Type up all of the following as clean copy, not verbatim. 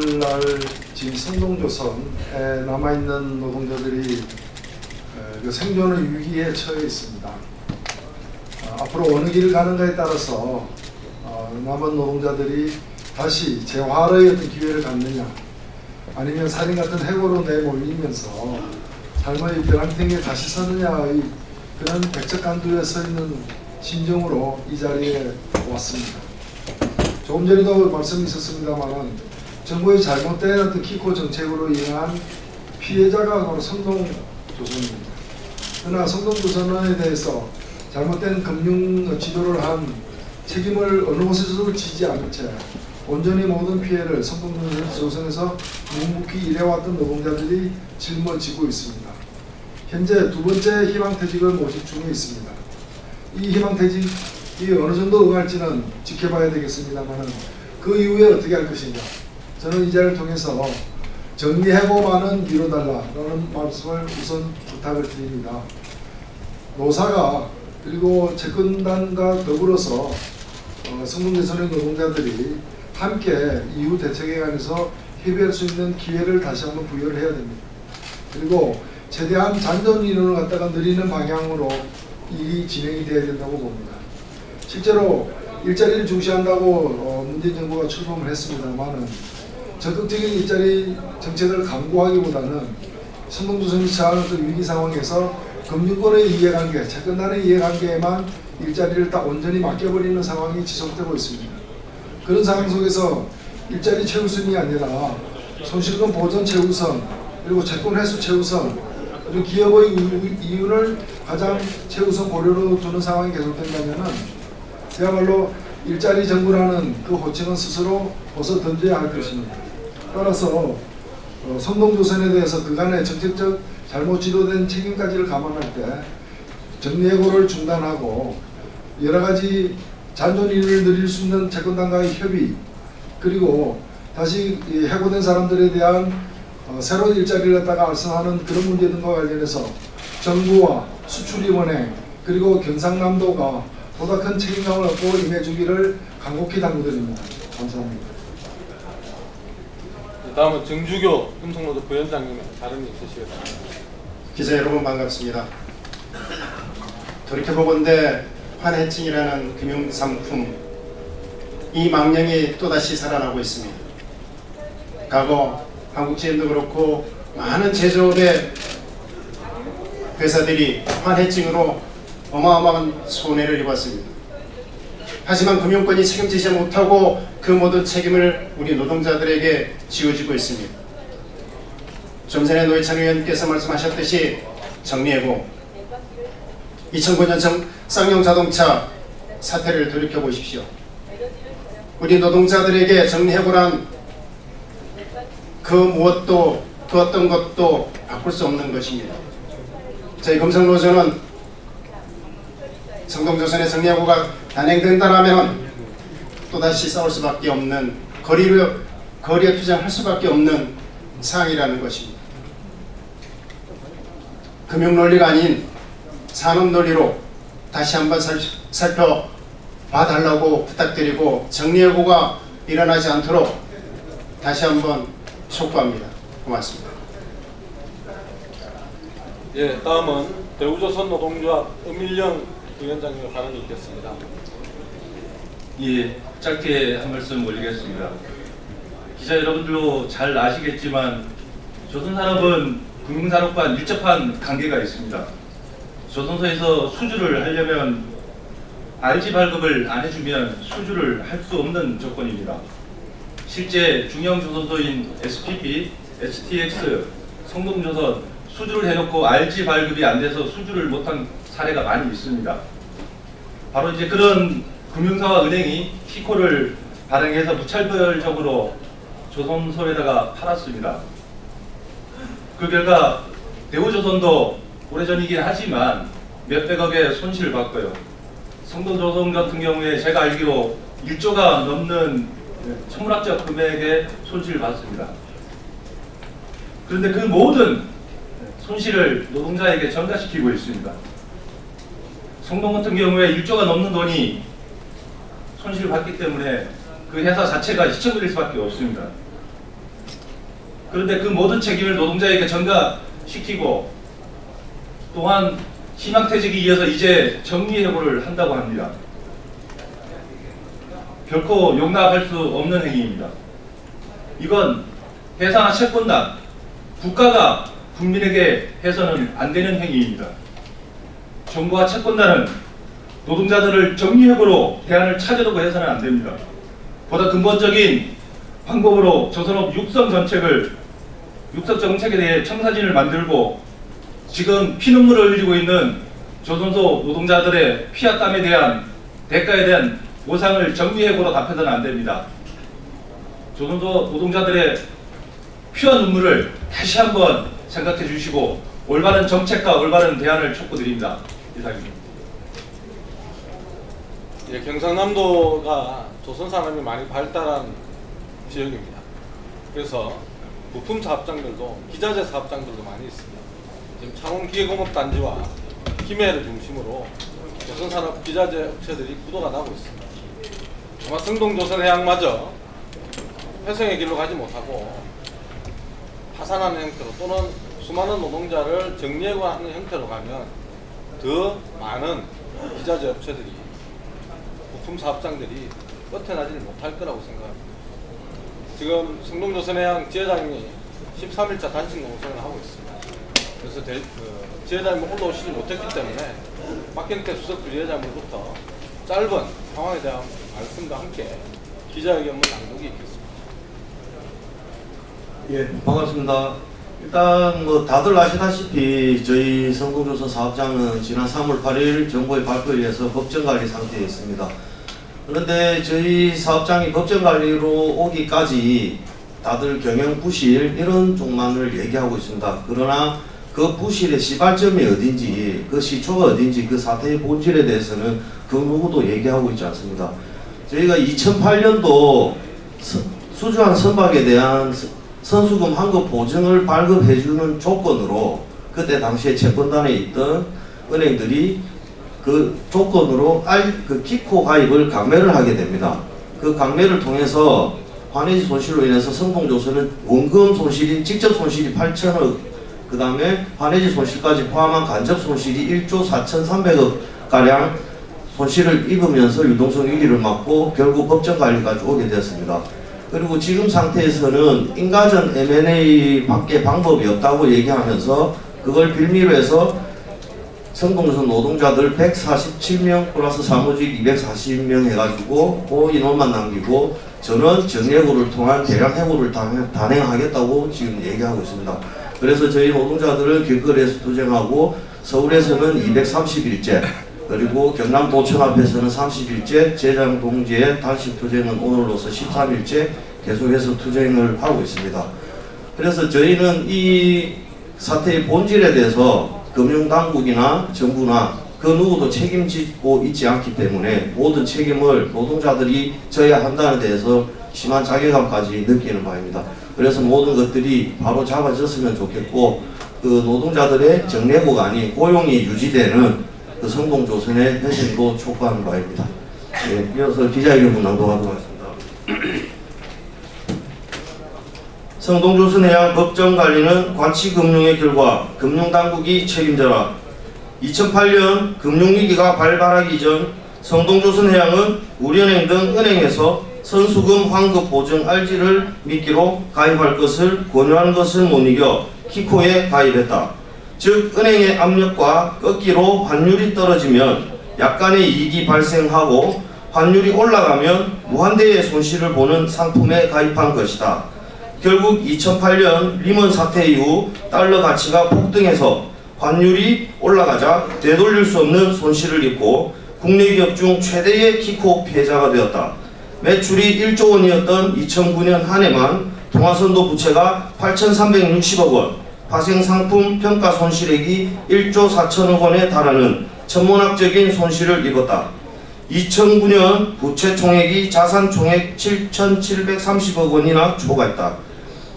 날 지금 성동조선에 남아있는 노동자들이 그 생존의 위기에 처해 있습니다. 앞으로 어느 길을 가는가에 따라서 남은 노동자들이 다시 재활의 어떤 기회를 갖느냐, 아니면 살인 같은 해고로 내몰리면서 삶의 벼랑탱이에 다시 서느냐의 그런 백척간두에 서 있는 심정으로 이 자리에 왔습니다. 조금 전에도 말씀이 있었습니다만, 정부의 잘못된 어떤 키코 정책으로 인한 피해자가 바로 성동조선입니다. 그러나 성동조선에 대해서 잘못된 금융 지도를 한 책임을 어느 곳에서도 지지 않은 채 온전히 모든 피해를 성동조선에서 묵묵히 일해왔던 노동자들이 짊어지고 있습니다. 현재 두 번째 희망퇴직을 모집 중에 있습니다. 이 희망퇴직이 어느 정도 응할지는 지켜봐야 되겠습니다만, 그 이후에 어떻게 할 것인가, 저는 이 자리를 통해서 정리해고만은 미뤄달라는 말씀을 우선 부탁을 드립니다. 노사가 그리고 채권단과 더불어서 성동조선의 노동자들이 함께 이후 대책에 관해서 협의할 수 있는 기회를 다시 한번 부여를 해야 됩니다. 그리고 최대한 잔존 인원을 갖다가 늘리는 방향으로 일이 진행이 돼야 된다고 봅니다. 실제로 일자리를 중시한다고 문재인 정부가 출범을 했습니다만은 적극적인 일자리 정책을 강구하기보다는 성동조선이 처한 그 위기 상황에서 금융권의 이해관계, 채권단의 이해관계에만 일자리를 딱 온전히 맡겨버리는 상황이 지속되고 있습니다. 그런 상황 속에서 일자리 최우선이 아니라 손실금 보전 최우선, 그리고 채권 회수 최우선, 그리고 기업의 이윤을 가장 최우선 고려로 두는 상황이 계속된다면 그야말로 일자리 정부라는 그 호칭은 스스로 벗어 던져야 할 것입니다. 따라서 성동조선에 대해서 그간의 정책적 잘못 지도된 책임까지를 감안할 때 정리해고를 중단하고 여러 가지 잔존인을 늘릴 수 있는 채권단과의 협의, 그리고 다시 해고된 사람들에 대한 새로운 일자리를 갖다가 알선하는 그런 문제 등과 관련해서 정부와 수출입원회 그리고 경상남도가 보다 큰 책임감을 얻고 임해주기를 간곡히 당부드립니다. 감사합니다. 다음은 정주교 금속노조 부위원장님의 발언이 있으시겠습니다. 기자 여러분 반갑습니다. 돌이켜보건대 환해증이라는 금융상품, 이 망령이 또다시 살아나고 있습니다. 과거 한국GM도 그렇고 많은 제조업의 회사들이 환해증으로 어마어마한 손해를 입었습니다. 하지만 금융권이 책임지지 못하고 그 모든 책임을 우리 노동자들에게 지어지고 있습니다. 좀 전에 노회찬 의원께서 말씀하셨듯이 정리해고, 2009년 쌍용자동차 사태를 돌이켜보십시오. 우리 노동자들에게 정리해고란 그 무엇도 그 어떤 것도 바꿀 수 없는 것입니다. 저희 금속노조는 성동조선의 정리해고가 단행된다면 또다시 싸울 수밖에 없는, 거리에 투쟁할 수밖에 없는 사항이라는 것입니다. 금융논리가 아닌 산업논리로 다시 한번 살펴봐달라고 부탁드리고, 정리해고가 일어나지 않도록 다시 한번 촉구합니다. 고맙습니다. 예, 다음은 대우조선노동조합 엄일영 위원장님의 발언이 있겠습니다. 예, 짧게 한 말씀 올리겠습니다. 기자 여러분들도 잘 아시겠지만 조선산업은 금융산업과 밀접한 관계가 있습니다. 조선소에서 수주를 하려면 RG 발급을 안 해주면 수주를 할 수 없는 조건입니다. 실제 중형 조선소인 SPP, STX, 성동조선 수주를 해놓고 RG 발급이 안 돼서 수주를 못한 사례가 많이 있습니다. 바로 이제 그런 금융사와 은행이 키코를 발행해서 무차별적으로 조선소에다가 팔았습니다. 그 결과 대우조선도 오래전이긴 하지만 몇백억의 손실을 봤고요. 성동조선 같은 경우에 제가 알기로 1조가 넘는 천문학적 금액의 손실을 봤습니다. 그런데 그 모든 손실을 노동자에게 전가시키고 있습니다. 성동 같은 경우에 1조가 넘는 돈이 손실을 봤기 때문에 그 회사 자체가 시청그릴 수밖에 없습니다. 그런데 그 모든 책임을 노동자에게 전가시키고 또한 희망퇴직이 이어서 이제 정리해고를 한다고 합니다. 결코 용납할 수 없는 행위입니다. 이건 해상화 채권단, 국가가 국민에게 해서는 안 되는 행위입니다. 정부와 채권단은 노동자들을 정리해고로 대안을 찾으려고 해서는 안 됩니다. 보다 근본적인 방법으로 조선업 육성 정책에 대해 청사진을 만들고 지금 피눈물을 흘리고 있는 조선소 노동자들의 피와 땀에 대한 대가에 대한 보상을 정리해고로 답해서는 안 됩니다. 조선소 노동자들의 피와 눈물을 다시 한번 생각해 주시고 올바른 정책과 올바른 대안을 촉구드립니다. 이상입니다. 예, 경상남도가 조선산업이 많이 발달한 지역입니다. 그래서 부품 사업장들도 기자재 사업장들도 많이 있습니다. 지금 창원기계공업단지와 김해를 중심으로 조선산업 기자재 업체들이 구도가 나고 있습니다. 아마 성동조선해양마저 회생의 길로 가지 못하고 파산하는 형태로 또는 수많은 노동자를 정리해고하는 형태로 가면 더 많은 기자재 업체들이 부품 사업장들이 뻗어나지를 못할 거라고 생각합니다. 지금 성동조선해양 지회장님이 13일차 단식 농성을 하고 있습니다. 그래서 지회장님이 올라오시지 못했기 때문에 박경태 수석 부지회장으로부터 짧은 상황에 대한 말씀과 함께 기자회견문 낭독이 있겠습니다. 예, 반갑습니다. 일단 뭐 다들 아시다시피 저희 성동조선 사업장은 지난 3월 8일 정부의 발표에 의해서 법정관리 상태에 있습니다. 그런데 저희 사업장이 법정관리로 오기까지 다들 경영 부실 이런 쪽만을 얘기하고 있습니다. 그러나 그 부실의 시발점이 어딘지, 그 시초가 어딘지, 그 사태의 본질에 대해서는 그 누구도 얘기하고 있지 않습니다. 저희가 2008년도 수주한 선박에 대한 선수금 환급 보증을 발급해주는 조건으로 그때 당시에 채권단에 있던 은행들이 그 조건으로 기코 가입을 강매를 하게 됩니다. 그 강매를 통해서 환해지 손실로 인해서 성동조선은 원금 손실이 직접 손실이 8천억, 그 다음에 환해지 손실까지 포함한 간접 손실이 1조 4,300억 가량 손실을 입으면서 유동성 위기를 맞고 결국 법정 관리까지 오게 되었습니다. 그리고 지금 상태에서는 인가전 M&A 밖에 방법이 없다고 얘기하면서 그걸 빌미로 해서 성동조선 노동자들 147명 플러스 사무직 240명 해가지고 그 인원만 남기고 저는 정예고를 통한 대량 해고를 단행하겠다고 지금 얘기하고 있습니다. 그래서 저희 노동자들은 길거리에서 투쟁하고 서울에서는 230일째 그리고 경남도청 앞에서는 30일째, 제장 동지의 단식 투쟁은 오늘로서 13일째 계속해서 투쟁을 하고 있습니다. 그래서 저희는 이 사태의 본질에 대해서 금융당국이나 정부나 그 누구도 책임지고 있지 않기 때문에 모든 책임을 노동자들이 져야 한다는 데에서 심한 자괴감까지 느끼는 바입니다. 그래서 모든 것들이 바로 잡아졌으면 좋겠고 그 노동자들의 정례고가 아닌 고용이 유지되는 그 성동조선의 회생도 촉구하는 바입니다. 네, 이어서 기자회견문 낭독하도록 하겠습니다. 성동조선해양 법정관리는 관치금융의 결과 금융당국이 책임져라. 2008년 금융위기가 발발하기 전 성동조선해양은 우리은행 등 은행에서 선수금 환급 보증 RG를 미끼로 가입할 것을 권유하는 것을 못 이겨 키코에 가입했다. 즉 은행의 압력과 꺾기로 환율이 떨어지면 약간의 이익이 발생하고 환율이 올라가면 무한대의 손실을 보는 상품에 가입한 것이다. 결국 2008년 리먼 사태 이후 달러 가치가 폭등해서 환율이 올라가자 되돌릴 수 없는 손실을 입고 국내 기업 중 최대의 키코 피해자가 되었다. 매출이 1조 원이었던 2009년 한 해만 동아선도 부채가 8,360억 원, 파생상품 평가 손실액이 1조 4천억 원에 달하는 천문학적인 손실을 입었다. 2009년 부채 총액이 자산 총액 7,730억 원이나 초과했다.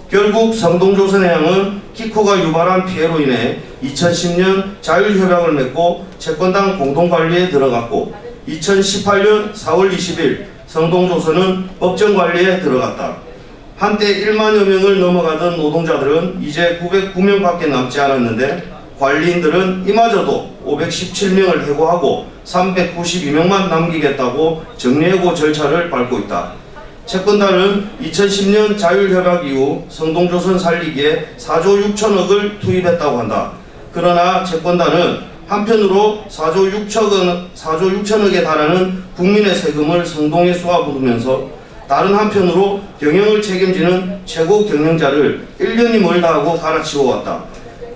결국 성동조선해양은 키코가 유발한 피해로 인해 2010년 자율협약을 맺고 채권당 공동관리에 들어갔고 2018년 4월 20일 성동조선은 법정관리에 들어갔다. 한때 1만여 명을 넘어가던 노동자들은 이제 909명밖에 남지 않았는데 관리인들은 이마저도 517명을 해고하고 392명만 남기겠다고 정리해고 절차를 밟고 있다. 채권단은 2010년 자율협약 이후 성동조선 살리기에 4조 6천억을 투입했다고 한다. 그러나 채권단은 한편으로 4조 6천억에 달하는 국민의 세금을 성동에 쏘아부으면서 다른 한편으로 경영을 책임지는 최고 경영자를 1년이 멀다 하고 갈아치워왔다.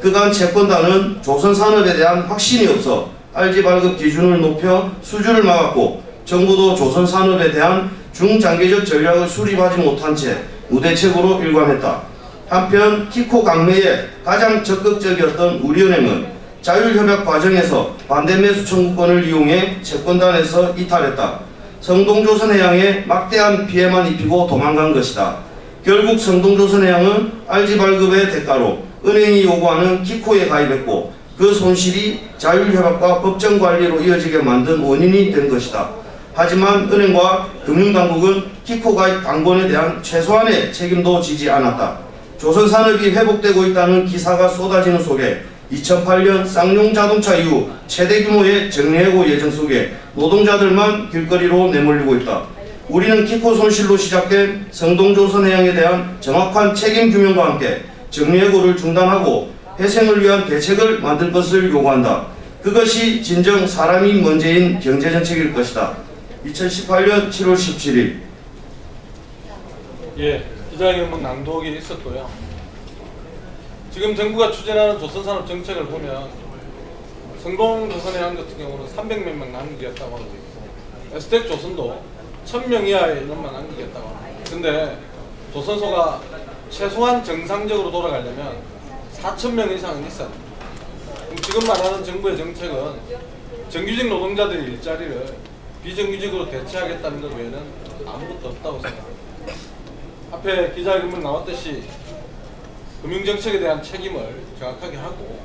그간 채권단은 조선산업에 대한 확신이 없어 RG 발급 기준을 높여 수주를 막았고 정부도 조선산업에 대한 중장기적 전략을 수립하지 못한 채 무대책으로 일관했다. 한편 키코 강매에 가장 적극적이었던 우리은행은 자율협약 과정에서 반대매수 청구권을 이용해 채권단에서 이탈했다. 성동조선해양에 막대한 피해만 입히고 도망간 것이다. 결국 성동조선해양은 RG 발급의 대가로 은행이 요구하는 키코에 가입했고 그 손실이 자율협약과 법정관리로 이어지게 만든 원인이 된 것이다. 하지만 은행과 금융당국은 키코 가입 당번에 대한 최소한의 책임도 지지 않았다. 조선산업이 회복되고 있다는 기사가 쏟아지는 속에 2008년 쌍용자동차 이후 최대 규모의 정리해고 예정 속에 노동자들만 길거리로 내몰리고 있다. 우리는 키코 손실로 시작된 성동조선해양에 대한 정확한 책임 규명과 함께 정리해고를 중단하고 회생을 위한 대책을 만들 것을 요구한다. 그것이 진정 사람이 먼저인 경제정책일 것이다. 2018년 7월 17일 예, 기자회견문 낭독이 있었고요. 지금 정부가 추진하는 조선산업 정책을 보면 성동조선해양 같은 경우는 300몇 명 남기겠다고 하고 있고 에스텍 조선도 1000명 이하의 인원만 남기겠다고 합니다. 근데 조선소가 최소한 정상적으로 돌아가려면 4000명 이상은 있어야 됩니다. 그럼 지금 말하는 정부의 정책은 정규직 노동자들의 일자리를 비정규직으로 대체하겠다는 것 외에는 아무것도 없다고 생각합니다. 앞에 기자회견문 나왔듯이 금융정책에 대한 책임을 정확하게 하고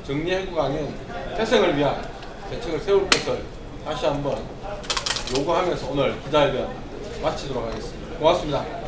정리해고가 아닌 회생을 위한 대책을 세울 것을 다시 한번 요구하면서 오늘 기자회견 마치도록 하겠습니다. 고맙습니다.